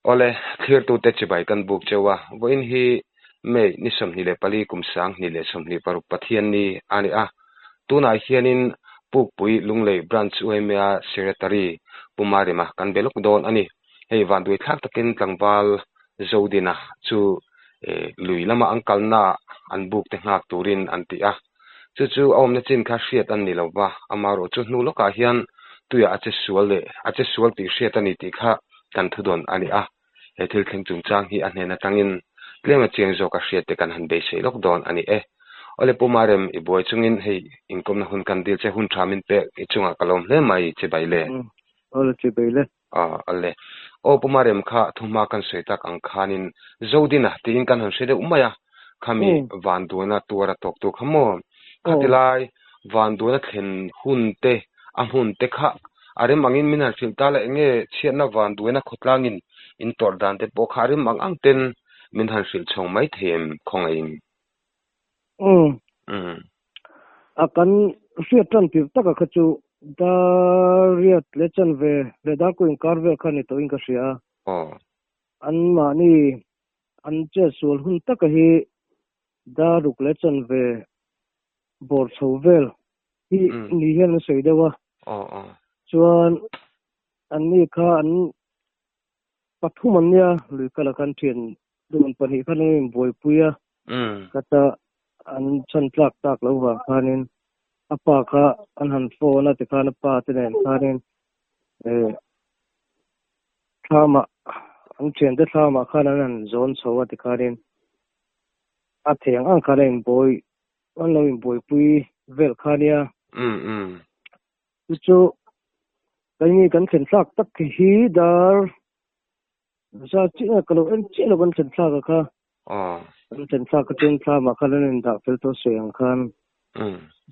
ole clear tu te chibai kan buk chewa boin hi me ni somni le pali kumsang ni le somni paruk pathian ni ani a tuna hianin pukpui lunglei branch uemia secretary pumarima kan belok don ani hei van dui thak takin tlangwal zodina chu luilama angkalna an buk te ngak turin anti a chu awmna chin kha hriat an ni lowa amaro chu hnu loka hian tuya ache sual ti hriat ani ti kha kan thudon ani a he thil thleng chungchang hi anhena tangin tlema chiang zo ka hriat te kan han be sei lok don ani ole pumarem I boy chungin hei inkom na hun kan dil che hun thamin pe ichunga kalom hle mai che baile ole che baile alle o pumarem kha thuma kan soitak ang khanin zodina tin kan han sede umaya khami van duana tura tok tu khamo khatilai van duana thlen hunte a hunte kha are mangin minar filtala enge chiana van duana khotlangin in tordan te pokharim mangang ten min han sil chong mai them khongain akan riat tan pi taka khachu da riat lechan ve le da ko in karve khani to in ka sia an ma ni an che sul hun taka hi da ruk lechan ve bor chovel hi ni hian sei dewa chuan an ni kha an pathum an nia lui kala kan thian don pani khanin boi puya kata an chan tlak tak lo wa khanin apa kha an han phone ati khan pa te nen khanin thama an chen de thama khanan an zon chowa ti khanin a theng ang khanin boi an lo in boi pui vel khania chu kai ni kan chen tlak tak hi dar sa chi ka lo en chi lo kan chen tlak kha an chen tlak ka chen thama khanan da fel to seng khan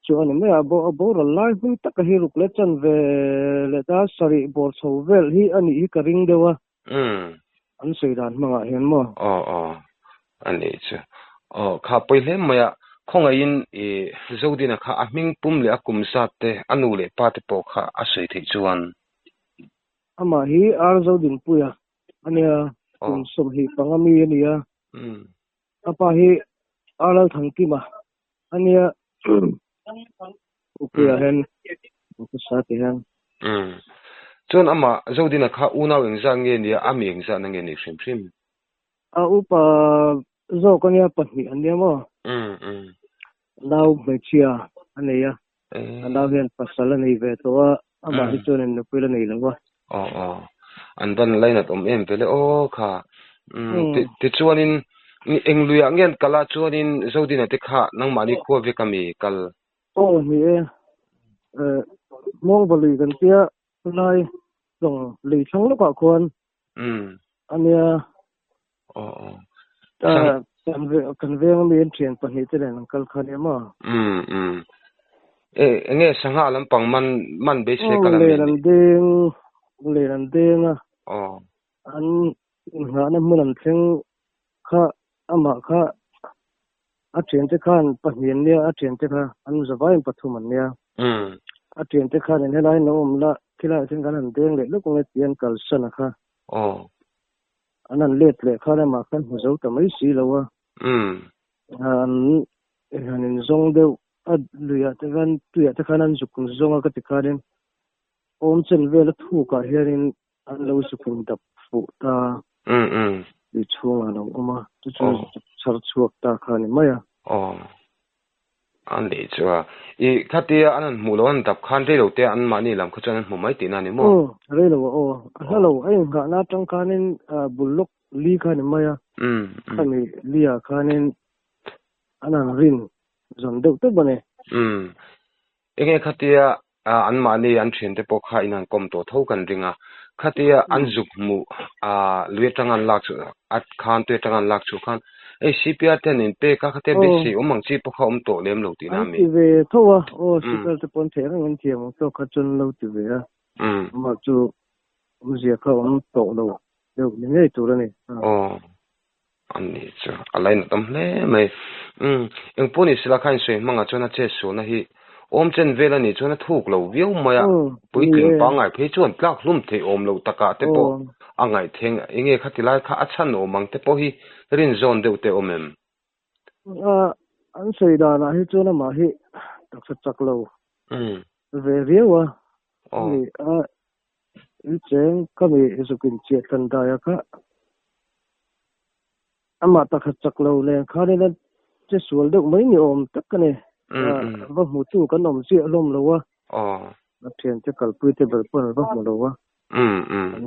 chu an me abo lai hu tak hi ruk le chan ve le da sari bor chovel hi ani hi ka ring dewa an sei dan manga hian mo ani chu kha poile maya khongain zodina kha ahming pum le akum sat te anu le pa te po kha asoi thei chuan ama hi ar zodin puya ania kum som hi pangami ania apa hi alal thangki ma ania upuya hen upusati hen chon ama zodina kha unaw engzang nge ni ami engza na nge ni shim a upa zo kanya pahni ania mo law mechia ania law hen pasala nei ve to ama hi chonen no pila nei lawa an ban laina tom em pele kha ti chuanin engluya ngen kala chuanin zodina te kha nang mani kho ve kami kal mi mong bali kan tia lai dong lei thang lo ka khon ania kan ve mi en thian pahni te len kal khani ma enge sanga lam pang man be se kala le ran deng an nga na mun theng kha ama kha a thian te khan pahnian nia a thian te kha an zawai pathum an nia a thian te khan ne lai no la khila thing kan an deng le lu ko tian kal sana kha anan let le kha na ma khan zo ta mai si lawa an zong de luya te gan tuya te khan an zukun zonga ka ti kharin om chen vela thu ka hianin an lo sukun dap fu ta di chunga no uma tu char chuak ta khani maya an le chwa I khatia anan mulon dap khan re lo te an mani lam khuchan mu mai tina ni mo re lo hello ai ga na tang khanin bulok li khan maya khani liya khanin anan rin zon deu te bane enge khatia an mani an thin te pokha inan kom to tho kan ringa khatia an zuk mu lue tangan lak chu at khan te tangan lak chu khan CPR เทนินเปกะคะเตบิสิอมังจิปะคะอมโตเลมโลตินามีติเวโทวะCPR ตะปนเถงเงินเทียมโตคะจนโลติเวมาจูอุเสียเขาอมโตโลเดี๋ยวยังไงตัวนี่อันนี้จ้ะอะไรนะตำเล่ไม่ยังปุ่นอิสระคันสวยมังอาจนะเจสูนะฮิอมเจนเวลานี่จนะถูกเราวิวมาปุยกลิ่นปังไงเพจวนปลักลุ่มเทอมเราตะกะเตปออังไงเทงยังไงขัดที่ไล่ข้าอัชนโอมังเตปอฮิรินโซนเดวเตอมอันสวยดานะฮิจนะมาฮิตักสักจักเราเวรียวนี่อีเจงก็มีสุกินเจตันดายะคะอามาตักจักเราเลยข้าเนี่ยนั่นจะสวนเด็กไม่มีอมตักกันเนี่ยว่าหมูตู้กันนมเสียลมแล้ววะเทียนจะกลปุยเตเบิลปนว่าหมดแล้ววะ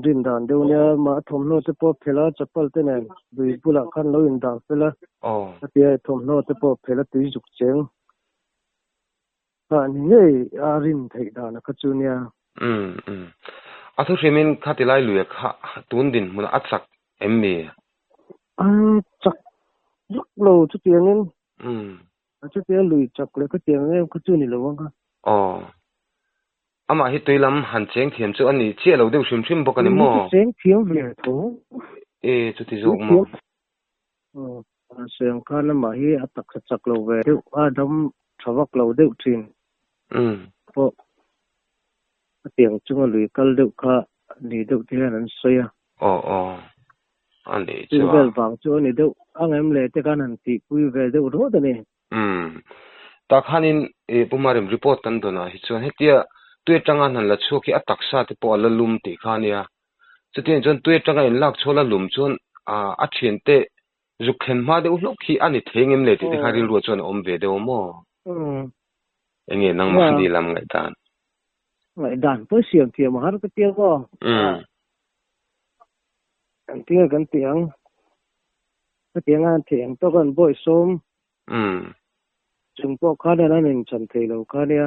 ดินดานเดี๋ยวเนี่ยมาทมโนเตปอเพลาจะเปิลเตนดูบุลคันเราอินดาเฟลาเตียทมโนเตปอเพลาตุยจุกเจงอันนี้อารินไทยดานะคัจูเนียอาทุเรมินขัดที่ไล่ลุยข้าตุนดินมันอัดสักเอ็มบีจักยักโลจุดเตียงนี่จุดเตียงลุยจักเลยก็เตียงนี่คัจูนี่แล้ววะก็อามาฮิตุยลำหันเชียงเทียมจุอันนี้เชี่ยเราเดี๋ยวชิมบอกกันนี่มั้งเชียงเทียมเวียโถจุดที่จุกมั้งเชียงข้าน้ำมาฮิอัตักจักเราเวเดี๋ยวดำชาวกเราเดี๋ยวทิ้งเพราะเตียงจุงลุยกัลเดี๋ยวข้านี่เดี๋ยวที่นั่นเสียอันนี้จ้ะเวลฟังจุนี่เดี๋ยวอังเอ็มเลยแต่การนั้นที่คุยเวเดี๋ยวรู้ตัวนี่ตาขันินปุ่มมาริมรีพอร์ตตันตัวนะฮิตส่วนเฮียตัวจังงานนั่นละชัวกี้อัตักซาที่ปอละลุมตีขานี่จะเตียนจนตัวจังงานลักชัวละลุมจนอัดเชียนเตจุกเข็มมาเดี๋ยวลูกขี้อันนี้เทงเอ็มเลยที่ขาริลรัวจนอมเวเดี๋ยวมั้งอย่างเงี้ยนั่งมันดีลำไงด่านเพื่อเสียงเทียมหาก็เตียงก็เตียงกันเตียงก็เตียงงานเถียงตัวกันบ่อยส้มจึงพวกข้าได้นั่นเองฉันเทเราข้าเนี่ย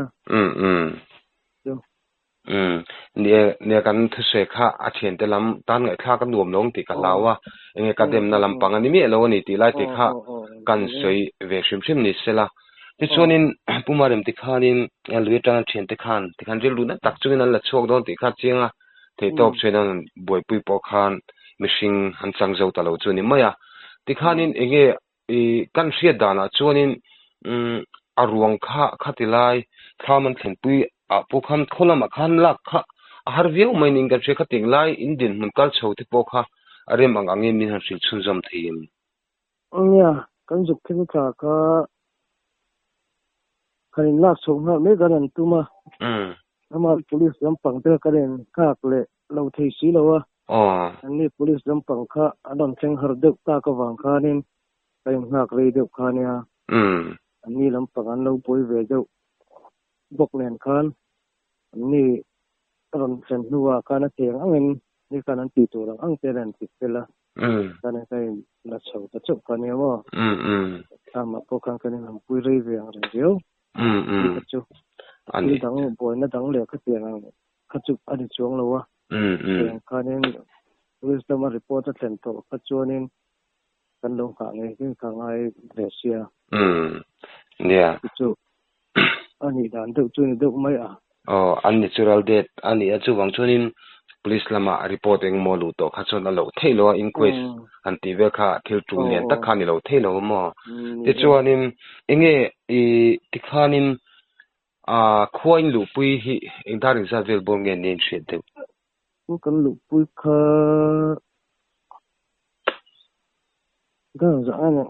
เนี่ยกันทุเสกข้าอาเชียนแต่ลำตั้งไงข้ากันรวมลงติกันแล้วว่าเองกันเต็มนั่นลำปังอันนี้มีเรานี่ตีไล่ติข้ากันสวยเวชิมนี่เสละที่ส่วนนี้ปุ่มมาเริ่มติข้านี่เลือดจังเชียนติขันเรียนรู้นะตักจุดนั้นละโชคโดนติข้าเจียงที่ตบช่วยนั้นบ่อยปุยปอขันมิชิงหันสังเจ้าตลอดจุดนี้ไม่ติข้านี่เองกันเสียดานะจุดนี้อารวงข้าติไล่ข้ามันเห็นปุยพวกคำคนละมาขันลักข้าหาวิวไม่นิ่งกันเชื่อข้าติงไล่อินเดียนมันกัลโชว์ที่พวกข้าอะไรบางอย่างมีหันสิ่งชุนจำทีมเนี่ยกันจุกที่นี่ข้าคันลักส่งมาไม่กันนั่นตัวมามา police ลำปังเตอกันเองข้าเลยเราเที่ยวแล้วอันนี้ police ลำปังข้าอันนั้นเชิงหาดึกตากวังข้านี่ไปหักเลยเด็กข้าเนี่ยอันนี้ลำปังอันเราป่วยเวเจ้าบกเนียนข้านอันนี้ตอนเส้นหัวข้านั่นเองอันนี้นี่ข้านั่นตีตัวเราอันเจริญติดไปละข้านั่นใครละเช่าตะจุกข้าเนี่ยว่าทำมาพวกข้างกันนี่ทำป่วยเรื่อยๆอะไรเดียวตะจุกอันนี้ดังป่วยนั่นดังเลยข้าเตียงข้าจุกอันนี้ช่วงเราวะข้าเนี่ยวิศวมารีพอร์ตเซ็นต์ข้าจวนนี่กันลงข้างไอ้ที่ข้างไอ้เรเซียเนี่ยจุอันนี้ด่านเด็กจุนี่เด็กไม่อันนี้จูรัลเดตอันนี้จูวังจุนิน police ลามารีพอร์ตเองมอลูโตข้าจวนเราเทโลอินควิสอันที่เวค่าเทลจูเนี่ยตักขานี่เราเทโลมั้งที่จวนนี่เองที่ขานี่ควายลูปุยฮิเองทาริซาเวลบงเงินเนี่ยเสียเด็กกันลูปุยข้าก็จะอันนี้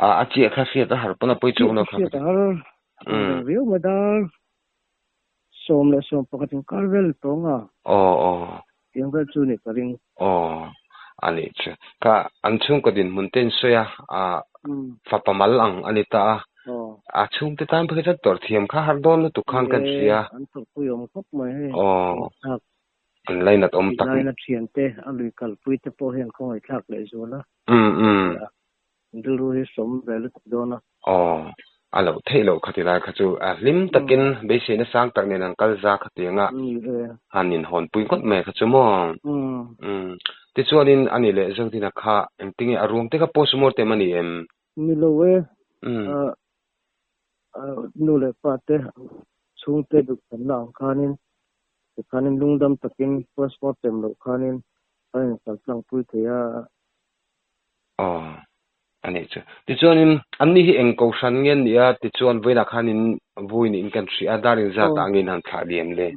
อาเจียข้าเสียแต่หาปนปุยจูนนะครับเรียวมาดาส่งเลยส่งปกติคาร์เวลตรงยังก็จูนี่ก็ริงอันนี้ใช่ก็อันช่วงก็ดินมุนเต้นเสียฝับประมาลังอันนี้ตาช่วงที่ตามเพื่อจะตรวจเทียมข้าหาโดนตุกขันกันเสียอันตุกปุยอมครบไหมอันไรนัดอมตักไรนัดเชียนเตะอันลุยกัลปุยจะพอเห็นเขาให้ทักเลยส่วนละดูรู้ให้สมเวลตุกโดน alo thailo khatila khachu lim takin beise na sang tak ne nang kalza khatinga hanin hon pui kot me khachu mo ti chuanin ani le zotina kha engtinge arung te ka postmortem ani em milowe nule pate chungte du nang khanin lungdam takin postmortem lo khanin ai sang pui thea ani chu ti chuanin anni hi engko san ngen nia ti chuan voina khanin voin in country adarin za tangin han thlaliam le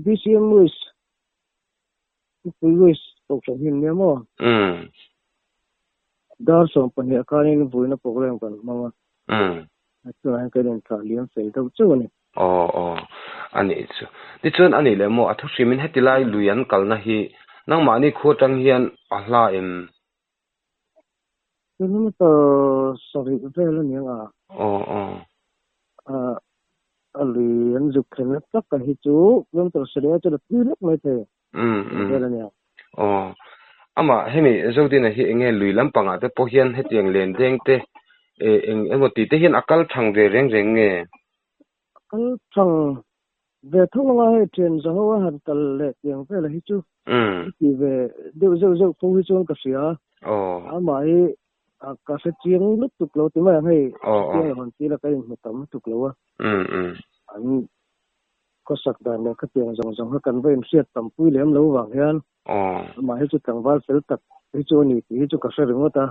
bcm wis to hin ne mo dar so pani khanin voina program kan mama chuan kan thlaliam sei do chuani ani chu ti chuan ani le mo athu simin hetilai luyan kalna hi nang mani khotang hian ahla em Ini to sorry vela ni ali anjuk kena tak ka hicu belum tersedia tu pilek mai te vela ni ama hemi zodina hi enge lui lampanga te pohian hetiang len deng te emoti te hin akal thang re reng nge akal thang ve thong nga he tren zawa han tal le tiang vela hicu ki ve deu po hicu ka sia ama hi ka se chiang lut tuk lo ti ma hei chiang hon ti la kai mutam tuk lo an ko sak dan le ka tiang jong ha kan vein siat tam pui lem lo wang hian ma he chu tang wal sel tak hi chu ni ti chu ka se ringota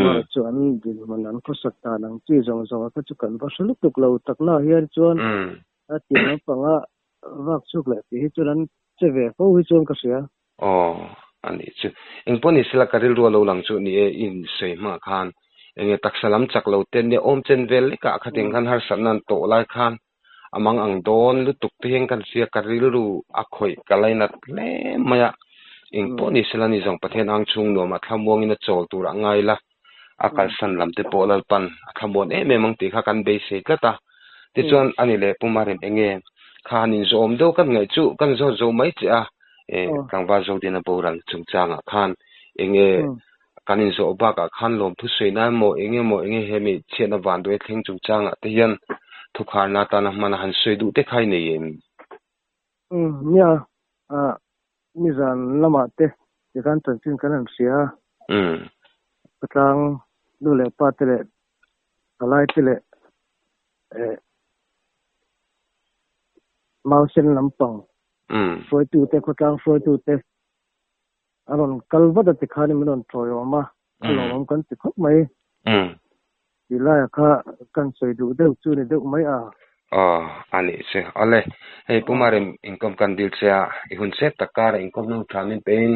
ma chu an din man an ko sak ta nang chi jong ka chu kan ba sel tuk lo tak na hian chuan a ti na panga wak chuk le ti chu ran che ve ho hi chu ka sia ani chu engponi sila karil ro lo lang chu ni in sei ma khan enge taksalam chaklo ten ne om chen vel ka khating khan har sanan to lai khan amang ang don lu tuk te heng kan sia karil ru a khoi kalaina le maya engponi sila ni jong pathen ang chung no ma thamwang ina chol tur angai la akal san lam te polal pan thamon me mang ti kha kan be se tlata ti chuan ani le pumarin enge khanin zom do kan ngai chu kan zo mai cha kangwa zodina boran chungchanga khan enge kanin zo ba ka khan lom thu seina mo enge hemi chena wan doi thing chungchanga te hian thukhar na ta na man han sei du te khai nei em nya ni zan lama te kan tan chin kan am sia patang dule patre alai tele mausen lampang foi tu te ko tang foi tu te aron kalwa da te khani mon troyo ma kalom kan te khop mai ila kha kan sei du de chu ni de mai ani se ale hei pumarem income kan dil sia ihun set takara income no tramin pain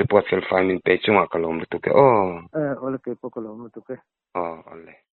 report file file min pe chunga kalom tu ke ole ke po kalom tu ke ole